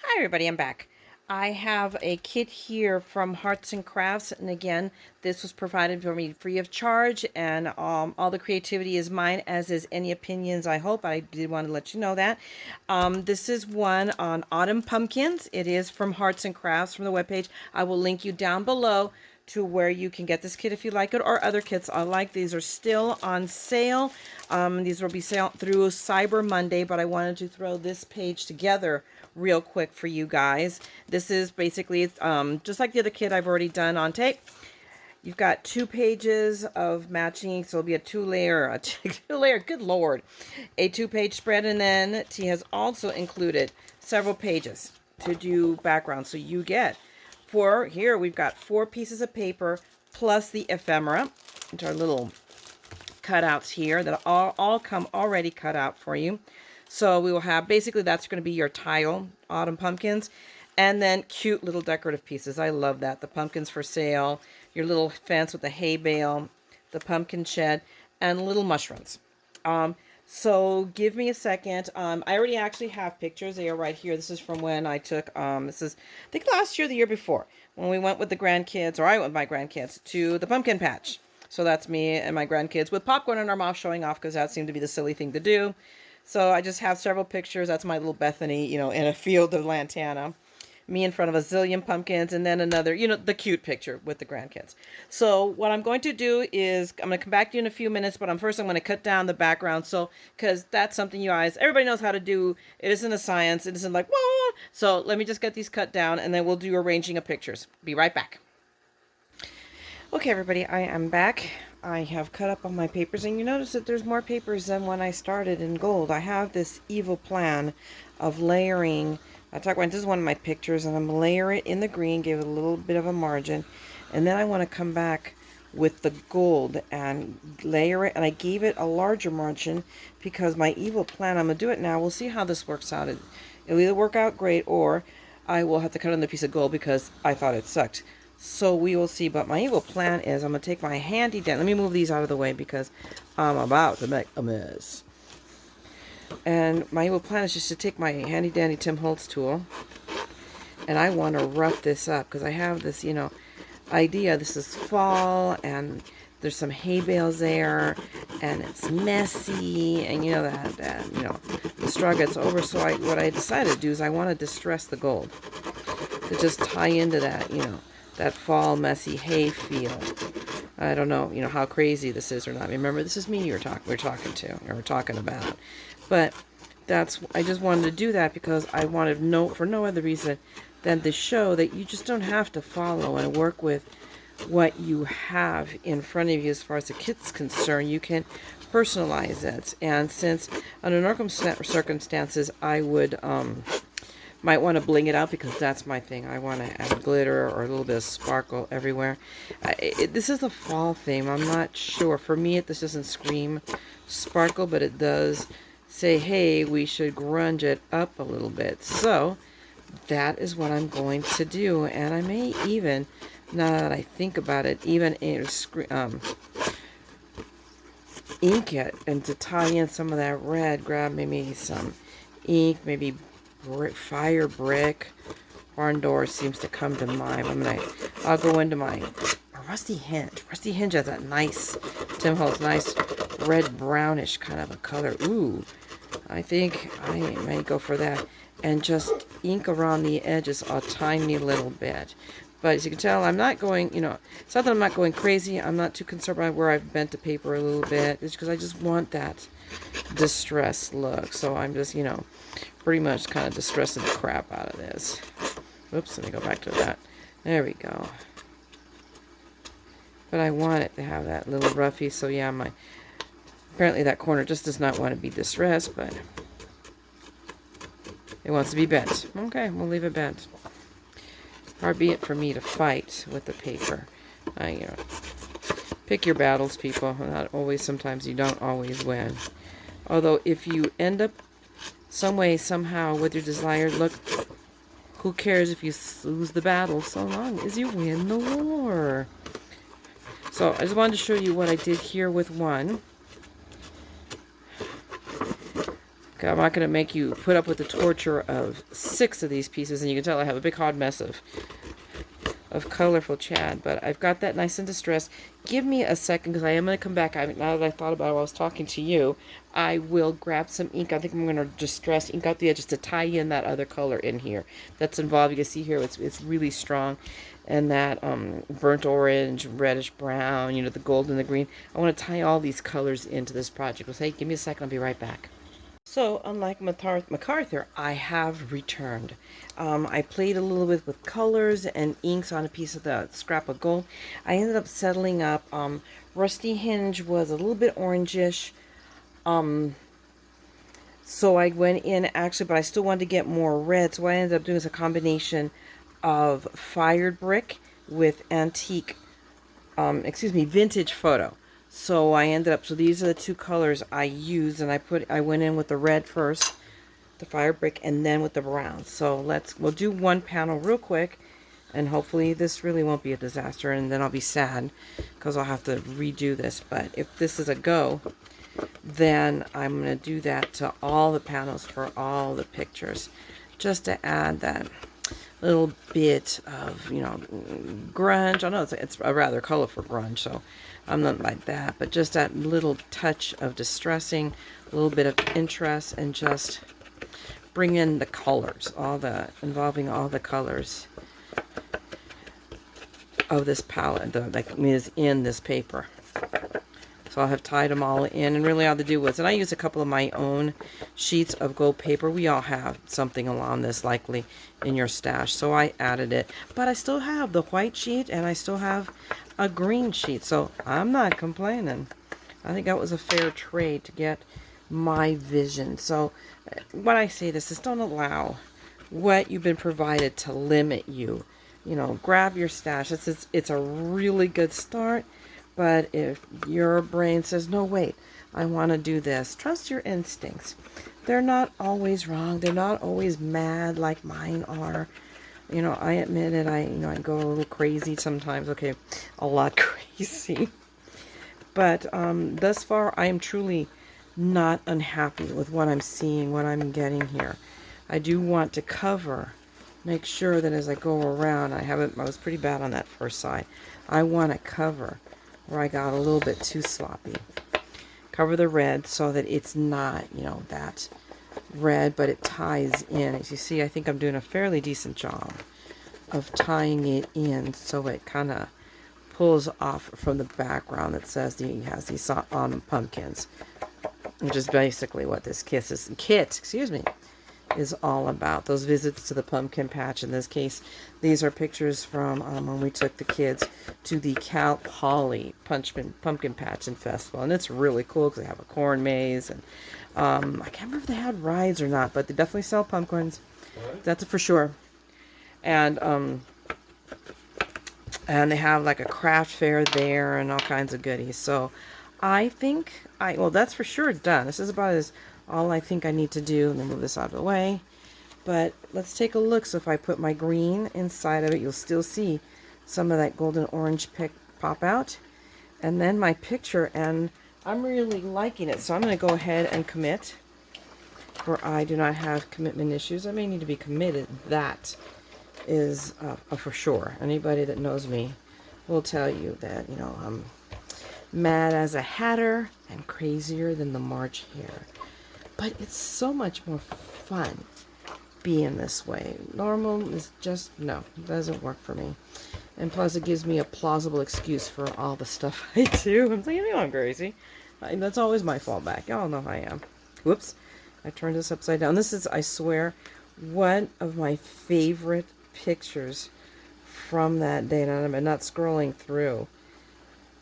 Hi everybody, I'm back. I have a kit here from Hearts and Crafts, and again, this was provided for me free of charge, and all the creativity is mine, as is any opinions, I hope. I did want to let you know that. This is one on autumn pumpkins. It is from Hearts and Crafts from the webpage. I will link you down below to where you can get this kit if you like it, or other kits I like. These are still on sale. These will be sale through Cyber Monday, but I wanted to throw this page together real quick for you guys. This is basically just like the other kit I've already done on tape. You've got 2 pages of matching, so it'll be a two-layer, good lord, a 2-page spread, and then T has also included several pages to do background. So you get here we've got 4 pieces of paper plus the ephemera, which are little cutouts here that all come already cut out for you. So we will have, basically that's going to be your tile, autumn pumpkins, and then cute little decorative pieces. I love that. The pumpkins for sale, your little fence with the hay bale, the pumpkin shed, and little mushrooms. So give me a second. I already actually have pictures. They are right here. This is from when I took, this is, I think last year, the year before, when we went with the grandkids, or I went with my grandkids, to the pumpkin patch. So that's me and my grandkids with popcorn in our mouth showing off, because that seemed to be the silly thing to do. So I just have several pictures. That's my little Bethany, in a field of lantana. Me in front of a zillion pumpkins, and then another, the cute picture with the grandkids. So what I'm going to do is, I'm going to come back to you in a few minutes, but first I'm going to cut down the background. So, because that's something you guys, everybody knows how to do. It isn't a science. It isn't like, whoa. So let me just get these cut down, and then we'll do arranging of pictures. Be right back. Okay, everybody, I am back. I have cut up all my papers, and you notice that there's more papers than when I started in gold. I have this evil plan of layering. I talk about, this is one of my pictures, and I'm layer it in the green, give it a little bit of a margin, and then I want to come back with the gold and layer it, and I gave it a larger margin because my evil plan, I'm going to do it now. We'll see how this works out. It'll either work out great, or I will have to cut another piece of gold because I thought it sucked. So we will see. But my evil plan is I'm going to take my handy dandy. Let me move these out of the way because I'm about to make a mess. And my evil plan is just to take my handy dandy Tim Holtz tool. And I want to rough this up because I have this, idea. This is fall and there's some hay bales there and it's messy. And the straw gets over. So what I decided to do is I want to distress the gold to just tie into that, that fall messy hay field. I don't know, how crazy this is or not. Remember, this is me we're talking to, or we're talking about. But I just wanted to do that because I wanted for no other reason than to show that you just don't have to follow and work with what you have in front of you as far as the kit's concerned. You can personalize it. And since under normal circumstances, I would, might want to bling it out because that's my thing. I want to add glitter or a little bit of sparkle everywhere. This is a fall theme. I'm not sure. For me, this doesn't scream sparkle, but it does say, hey, we should grunge it up a little bit. So that is what I'm going to do. And I may even, now that I think about it, even ink it, and to tie in some of that red, grab maybe some ink, maybe fire brick. Barn door seems to come to mind. I'll go into my rusty hinge. Rusty hinge has that nice Tim Holtz, nice red brownish kind of a color. Ooh, I think I may go for that and just ink around the edges a tiny little bit. But as you can tell, I'm not going, it's not that I'm not going crazy. I'm not too concerned about where I've bent the paper a little bit. It's because I just want that distressed look. So I'm just, pretty much kind of distressing the crap out of this. Oops, let me go back to that. There we go. But I want it to have that little roughy. So yeah, apparently that corner just does not want to be distressed, but it wants to be bent. Okay, we'll leave it bent. Far be it for me to fight with the paper. Pick your battles, people. Not always. Sometimes you don't always win. Although if you end up some way, somehow, with your desired look, who cares if you lose the battle, so long as you win the war. So I just wanted to show you what I did here with one. Okay, I'm not going to make you put up with the torture of 6 of these pieces, and you can tell I have a big hot mess of colorful Chad, but I've got that nice and distressed. Give me a second, because I am going to come back. Now that I thought about it while I was talking to you, I will grab some ink. I think I'm going to distress ink out the edges to tie in that other color in here that's involved. You can see here it's really strong, and that burnt orange, reddish brown, the gold and the green. I want to tie all these colors into this project. So hey, give me a second. I'll be right back. So, unlike MacArthur, I have returned. I played a little bit with colors and inks on a piece of the scrap of gold. I ended up settling up. Rusty Hinge was a little bit orangish. So I went in actually, but I still wanted to get more red. So what I ended up doing is a combination of fired brick with antique, vintage photo. So I ended up, so these are the 2 colors I used, and I went in with the red first, the fire brick, and then with the brown. So we'll do one panel real quick, and hopefully this really won't be a disaster, and then I'll be sad because I'll have to redo this. But if this is a go, then I'm going to do that to all the panels for all the pictures, just to add that little bit of, grunge. I know it's a rather colorful grunge, so I'm not like that, but just that little touch of distressing, a little bit of interest, and just bring in the colors, involving all the colors of this palette that is in this paper. So I'll have tied them all in, and really all to do was, and I use a couple of my own sheets of gold paper. We all have something along this likely in your stash, so I added it. But I still have the white sheet, and I still have a green sheet, so I'm not complaining. I think that was a fair trade to get my vision. So when I say this is don't allow what you've been provided to limit you. Grab your stash. It's a really good start. But if your brain says, no, wait, I want to do this, trust your instincts. They're not always wrong. They're not always mad like mine are. I admit it. I go a little crazy sometimes. Okay, a lot crazy. But thus far, I am truly not unhappy with what I'm seeing, what I'm getting here. I do want to make sure that as I go around, I was pretty bad on that first side. I want to cover where I got a little bit too sloppy. Cover the red so that it's not, that red, but it ties in. As you see, I think I'm doing a fairly decent job of tying it in so it kind of pulls off from the background that says he has these pumpkins, which is basically what this kit is all about. Those visits to the pumpkin patch. In this case, these are pictures from when we took the kids to the Cal Poly Pumpkin Patch and Festival, and it's really cool because they have a corn maze, and I can't remember if they had rides or not, but they definitely sell pumpkins. That's for sure. And they have like a craft fair there and all kinds of goodies. So I think well, that's for sure done. This is about all I think I need to do. Let me move this out of the way. But let's take a look. So if I put my green inside of it, you'll still see some of that golden orange pop out. And then my picture, and I'm really liking it. So I'm going to go ahead and commit, for I do not have commitment issues. I may need to be committed. That is for sure. Anybody that knows me will tell you that, I'm mad as a hatter and crazier than the March hare. But it's so much more fun being this way. Normal is just, no, it doesn't work for me. And plus it gives me a plausible excuse for all the stuff I do. I'm thinking, I'm crazy. That's always my fallback. Y'all know I am. Whoops. I turned this upside down. This is, I swear, one of my favorite pictures from that day. And I'm not scrolling through.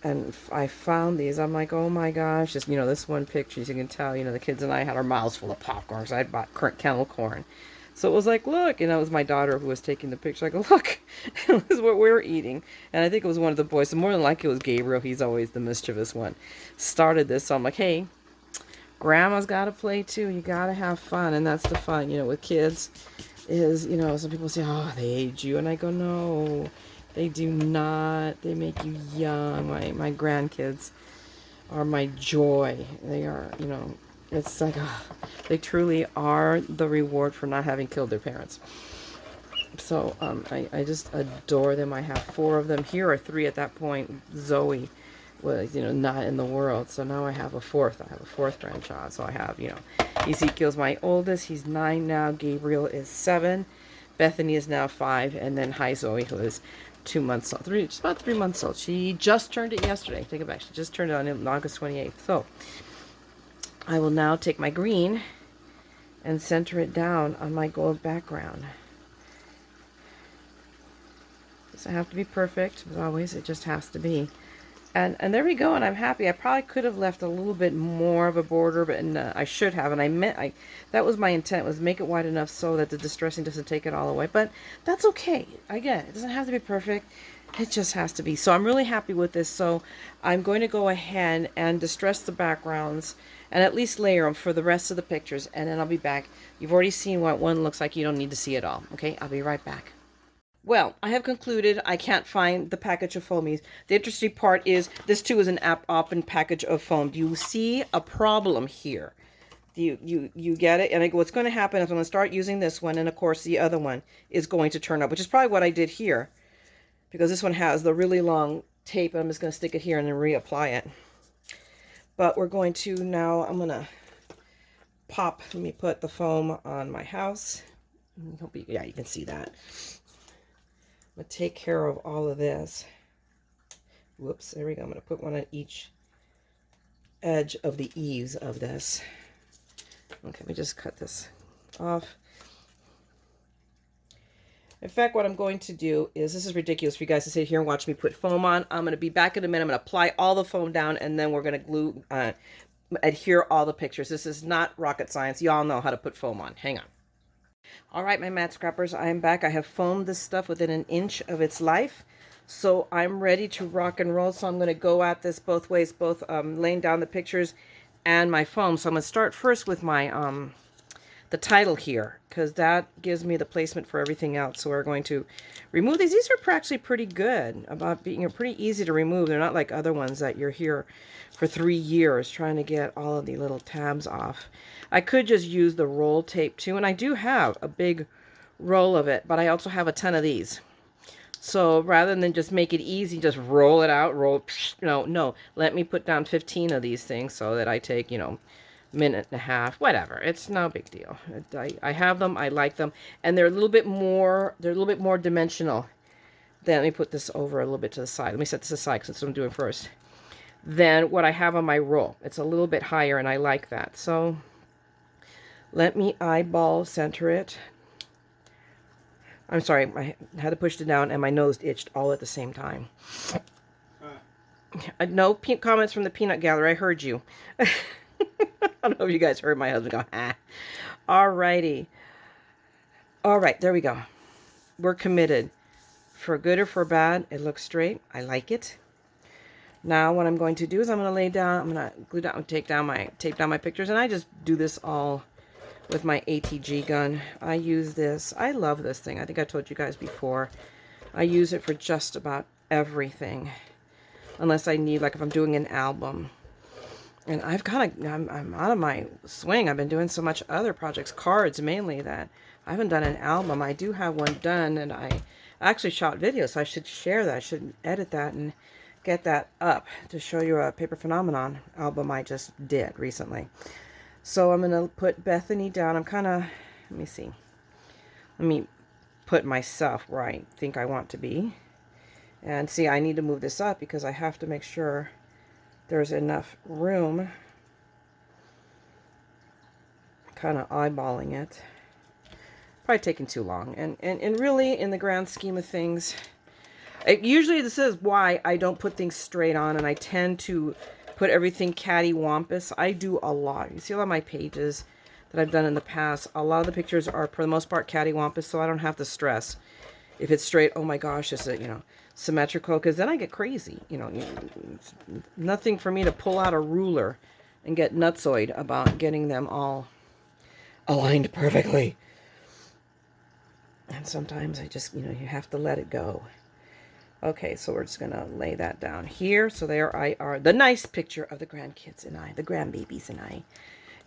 And I found these. I'm like, oh my gosh. Just, this one picture, as you can tell, the kids and I had our mouths full of popcorn because I had bought kennel corn. So it was like, look, it was my daughter who was taking the picture. I go, look, this is what we're eating. And I think it was one of the boys, so more than likely it was Gabriel. He's always the mischievous one. Started this. So I'm like, hey, grandma's got to play too. You got to have fun. And that's the fun, with kids is, some people say, oh, they age you. And I go, no. They do not. They make you young. My grandkids are my joy. They are, It's like, they truly are the reward for not having killed their parents. So I just adore them. I have 4 of them. Here are 3 at that point. Zoe was, not in the world. So now I have a 4th. I have a 4th grandchild. So I have, Ezekiel's my oldest. He's 9 now. Gabriel is 7. Bethany is now 5. And then hi Zoe, who is 2 months old. Just about 3 months old. She just turned it yesterday. Take it back. She just turned it on August 28th. So I will now take my green and center it down on my gold background. Doesn't have to be perfect, as always, it just has to be. And there we go, and I'm happy. I probably could have left a little bit more of a border, but I should have, and that was my intent, was make it wide enough so that the distressing doesn't take it all away. But that's okay. Again, it doesn't have to be perfect. It just has to be. So I'm really happy with this. So I'm going to go ahead and distress the backgrounds and at least layer them for the rest of the pictures, and then I'll be back. You've already seen what one looks like. You don't need to see it all. Okay, I'll be right back. Well, I have concluded. I can't find the package of foamies. The interesting part is this too is an open package of foam. Do you see a problem here? You get it? And I go, what's going to happen is I'm going to start using this one, and of course the other one is going to turn up, which is probably what I did here, because this one has the really long tape, and I'm just going to stick it here and then reapply it. But we're going to now, I'm going to let me put the foam on my house. Yeah, you can see that. I'm going to take care of all of this. Whoops, there we go. I'm going to put one on each edge of the eaves of this. Okay, let me just cut this off. In fact, what I'm going to do is, this is ridiculous for you guys to sit here and watch me put foam on. I'm going to be back in a minute. I'm going to apply all the foam down, and then we're going to adhere all the pictures. This is not rocket science. Y'all know how to put foam on. Hang on. All right, my mat scrappers, I am back. I have foamed this stuff within an inch of its life. So I'm ready to rock and roll. So I'm going to go at this both ways, both laying down the pictures and my foam. So I'm going to start first with my the title here, because that gives me the placement for everything else. So we're going to remove these. These are actually pretty good about being pretty easy to remove. They're not like other ones that you're here for 3 years trying to get all of the little tabs off. I could just use the roll tape too, and I do have a big roll of it, but I also have a ton of these. So rather than just make it easy, just roll it out, no, let me put down 15 of these things so that I take, minute and a half, whatever. It's no big deal. I have them, I like them, and they're a little bit more dimensional. Then let me put this over a little bit to the side. Let me set this aside because that's what I'm doing first. Then what I have on my roll, it's a little bit higher, and I like that. So let me eyeball center it. I'm sorry, I had to push it down, and my nose itched all at the same time. No comments from the peanut gallery. I heard you. I don't know if you guys heard my husband go, ah. Alrighty. All right, there we go. We're committed. For good or for bad, it looks straight. I like it. Now what I'm going to do is I'm going to lay down, I'm going to glue down, tape down my pictures, and I just do this all with my ATG gun. I use this. I love this thing. I think I told you guys before. I use it for just about everything, unless I need, like if I'm doing an album. And I'm out of my swing. I've been doing so much other projects, cards mainly, that I haven't done an album. I do have one done, and I actually shot videos, so I should share that. I should edit that and get that up to show you a Paper Phenomenon album I just did recently. So I'm going to put Bethany down. Let me see. Let me put myself where I think I want to be. And see, I need to move this up because I have to make sure there's enough room. Kind of eyeballing it. Probably taking too long. And really, in the grand scheme of things, usually this is why I don't put things straight on, and I tend to put everything cattywampus. I do a lot. You see a lot of my pages that I've done in the past. A lot of the pictures are, for the most part, cattywampus, so I don't have to stress. If it's straight, oh my gosh, is it, symmetrical? Because then I get crazy. It's nothing for me to pull out a ruler and get nutsoid about getting them all aligned perfectly. And sometimes I just, you have to let it go. Okay, so we're just going to lay that down here. So there I are, the nice picture of the grandkids and I, the grandbabies and I.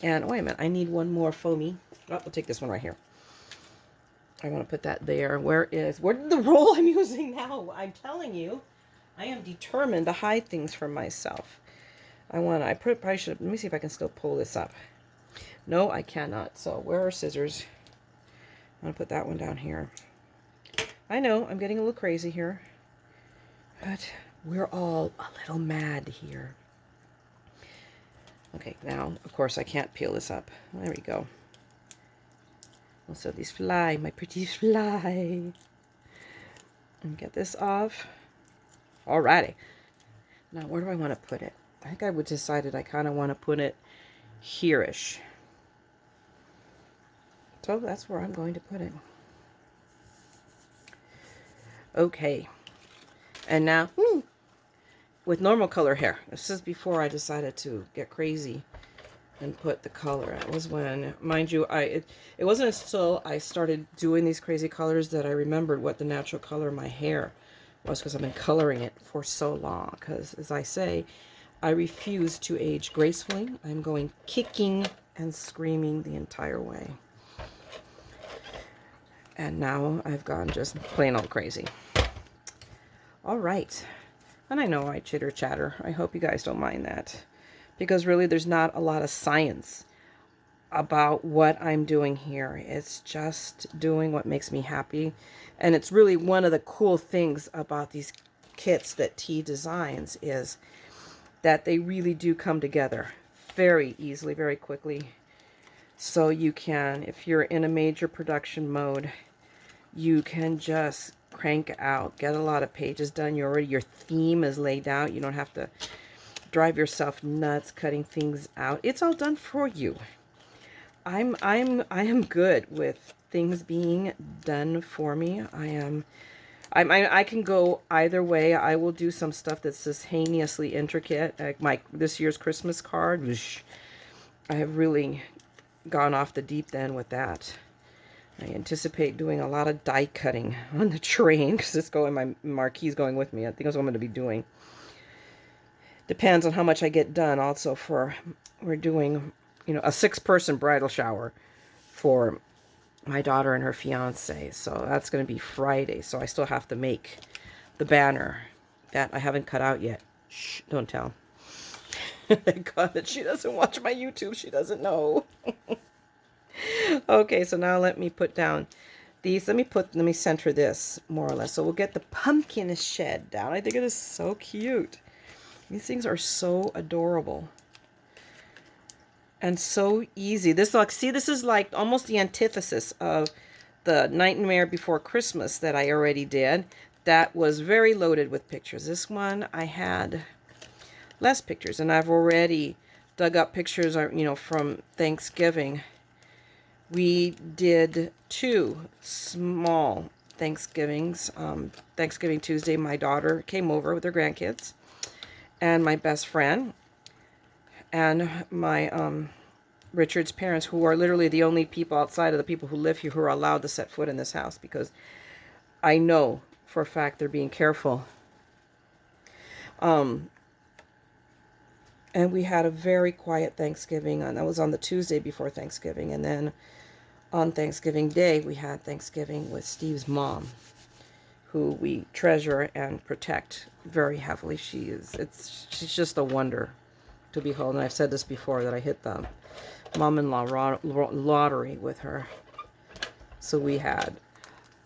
And wait a minute, I need one more foamy. Oh, we'll take this one right here. I want to put that there. Where did the roll I'm using now? I'm telling you, I am determined to hide things from myself. Probably should, let me see if I can still pull this up. No, I cannot. So where are scissors? I'm going to put that one down here. I know, I'm getting a little crazy here. But we're all a little mad here. Okay, now, of course, I can't peel this up. There we go. Also, these fly, my pretty fly. And get this off. Alrighty. Now, where do I want to put it? I think I would decided I kind of want to put it here-ish. So that's where I'm going to put it. Okay. And now, with normal color hair. This is before I decided to get crazy and put the color. It was when, mind you, it wasn't until I started doing these crazy colors that I remembered what the natural color of my hair was, because I've been coloring it for so long. Because, as I say, I refuse to age gracefully. I'm going kicking and screaming the entire way. And now I've gone just plain old crazy. All right. And I know I chitter chatter. I hope you guys don't mind that. Because really there's not a lot of science about what I'm doing here. It's just doing what makes me happy. And it's really one of the cool things about these kits that T designs is that they really do come together very easily, very quickly. So you can, if you're in a major production mode, you can just crank out, get a lot of pages done. Your theme is laid out. You don't have to drive yourself nuts cutting things out. It's all done for you. I am good with things being done for me. I can go either way. I will do some stuff that's just heinously intricate. Like this year's Christmas card, whoosh, I have really gone off the deep end with that. I anticipate doing a lot of die cutting on the train because it's going, my marquee's going with me. I think that's what I'm going to be doing. Depends on how much I get done. Also, we're doing, a 6-person bridal shower for my daughter and her fiance. So that's going to be Friday. So I still have to make the banner that I haven't cut out yet. Shh, don't tell. Thank God that she doesn't watch my YouTube. She doesn't know. Okay, so now let me put down these. Let me center this more or less. So we'll get the pumpkin shed down. I think it is so cute. These things are so adorable. And so easy. This is like almost the antithesis of the Nightmare Before Christmas that I already did. That was very loaded with pictures. This one I had less pictures, and I've already dug up pictures, from Thanksgiving. We did 2 small Thanksgivings. Thanksgiving Tuesday, my daughter came over with her grandkids, and my best friend, and my Richard's parents, who are literally the only people outside of the people who live here who are allowed to set foot in this house, because I know for a fact they're being careful. And we had a very quiet Thanksgiving, and that was on the Tuesday before Thanksgiving. And then on Thanksgiving Day, we had Thanksgiving with Steve's mom, who we treasure and protect very heavily. She's just a wonder to behold. And I've said this before, that I hit the mom-in-law lottery with her. So we had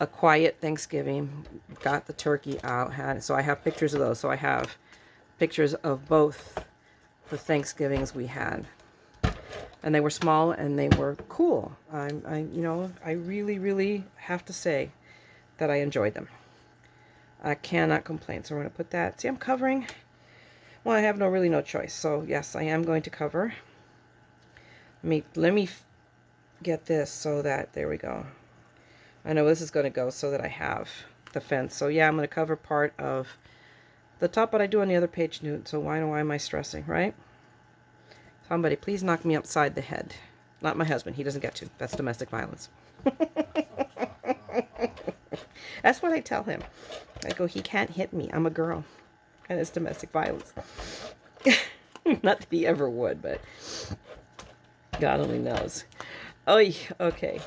a quiet Thanksgiving, got the turkey out, so I have pictures of those. So I have pictures of both the Thanksgivings we had, and they were small and they were cool. I really, really have to say that I enjoyed them. I cannot complain. So we're going to put that. See, I'm covering. Well, I have really no choice. So yes, I am going to cover. Let me get this so that, there we go. I know this is going to go so that I have the fence. So yeah, I'm going to cover part of the top, but I do on the other page nude. So why am I stressing, right? Somebody please knock me upside the head. Not my husband. He doesn't get to. That's domestic violence. That's what I tell him. I go, he can't hit me. I'm a girl. And it's domestic violence. Not that he ever would, but God only knows. Oh, yeah, okay.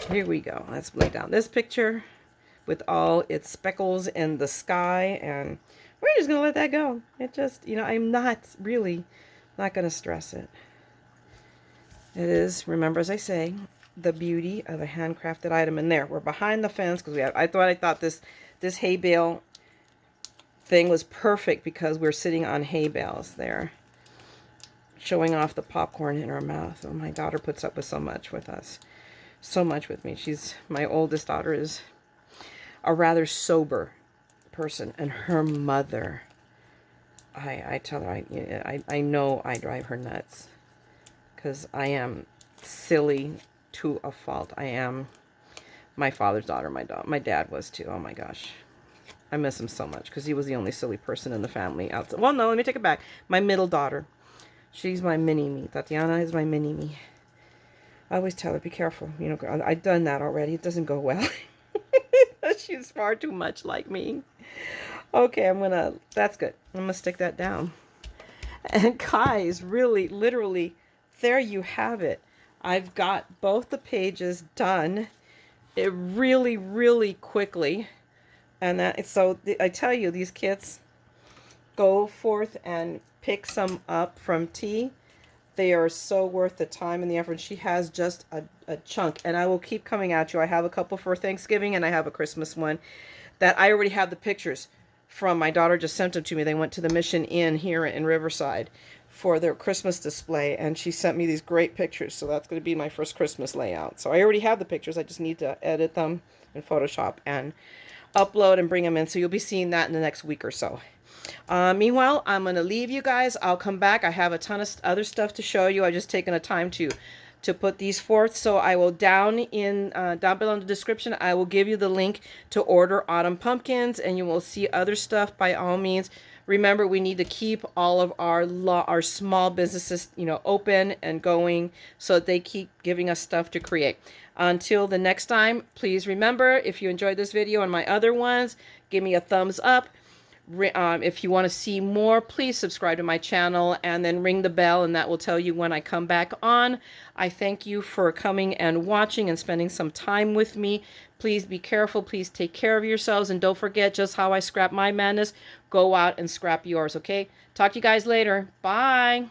Here we go. Let's lay down this picture with all its speckles in the sky, and we're just gonna let that go. It just, I'm not really not gonna stress it. It is, remember, as I say, the beauty of a handcrafted item. And there, we're behind the fence because I thought this hay bale thing was perfect because we're sitting on hay bales there, showing off the popcorn in her mouth. Oh, my daughter puts up with so much with us, so much with me. My oldest daughter is a rather sober person, and her mother, I tell her, I know I drive her nuts because I am silly to a fault. I am my father's daughter. My dad was too. Oh my gosh, I miss him so much because he was the only silly person in the family outside. Well, no, let me take it back. My middle daughter, she's my mini me. Tatiana is my mini me. I always tell her, be careful. I've done that already. It doesn't go well. She's far too much like me. Okay, that's good. I'm gonna stick that down. And guys, really, literally, there you have it. I've got both the pages done. It really, really quickly. And I tell you, these kits, go forth and pick some up from T. They are so worth the time and the effort. She has just a chunk, and I will keep coming at you. I have a couple for Thanksgiving, and I have a Christmas one that I already have the pictures from. My daughter just sent them to me. They went to the Mission Inn here in Riverside for their Christmas display, and she sent me these great pictures. So that's going to be my first Christmas layout. So I already have the pictures. I just need to edit them in Photoshop and upload and bring them in. So you'll be seeing that in the next week or so. Meanwhile, I'm going to leave you guys. I'll come back. I have a ton of other stuff to show you. I've just taken the time to put these forth. So I will down below in the description, I will give you the link to order autumn pumpkins, and you will see other stuff by all means. Remember, we need to keep all of our small businesses, open and going so that they keep giving us stuff to create. Until the next time, please remember, if you enjoyed this video and my other ones, give me a thumbs up. If you want to see more, please subscribe to my channel and then ring the bell, and that will tell you when I come back on. I thank you for coming and watching and spending some time with me. Please be careful. Please take care of yourselves, and don't forget, just how I scrap my madness, go out and scrap yours, okay? Talk to you guys later. Bye.